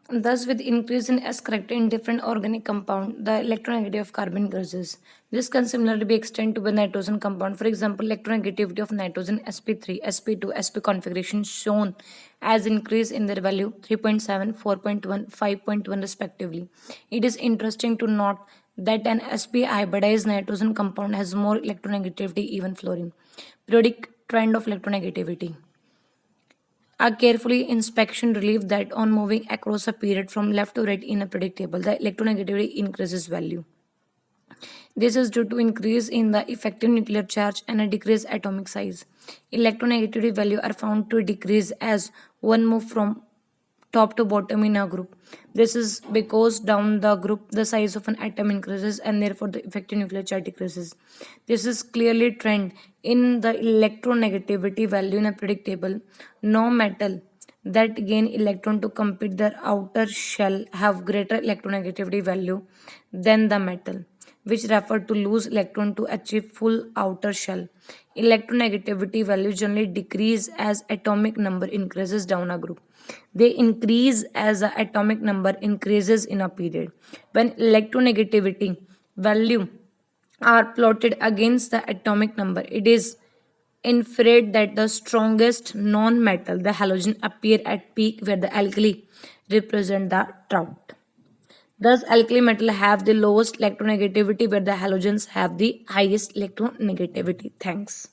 Thus, with increase in S character in different organic compound, the electronegativity of carbon increases. This can similarly be extended to the nitrogen compound. For example, electronegativity of nitrogen sp3, sp2, sp configuration shown as increase in their value 3.7, 4.1, 5.1 respectively. It is interesting to note that an sp hybridized nitrogen compound has more electronegativity even fluorine. Periodic trend of electronegativity. A carefully inspection reveals that on moving across a period from left to right in a predictable, the electronegativity increases value. This is due to increase in the effective nuclear charge and a decrease atomic size. Electronegativity value are found to decrease as one move from top to bottom in a group. This is because down the group the size of an atom increases and therefore the effective nuclear charge decreases. This is clearly trend in the electronegativity value in a predictable. No metal that gain electron to complete their outer shell have greater electronegativity value than the metal which refer to lose electron to achieve full outer shell. Electronegativity values generally decrease as atomic number increases down a group. They increase as the atomic number increases in a period. When electronegativity value are plotted against the atomic number, it is inferred that the strongest non-metal, the halogen, appear at peak where the alkali represent the trout. Thus, alkali metal have the lowest electronegativity where the halogens have the highest electronegativity. Thanks.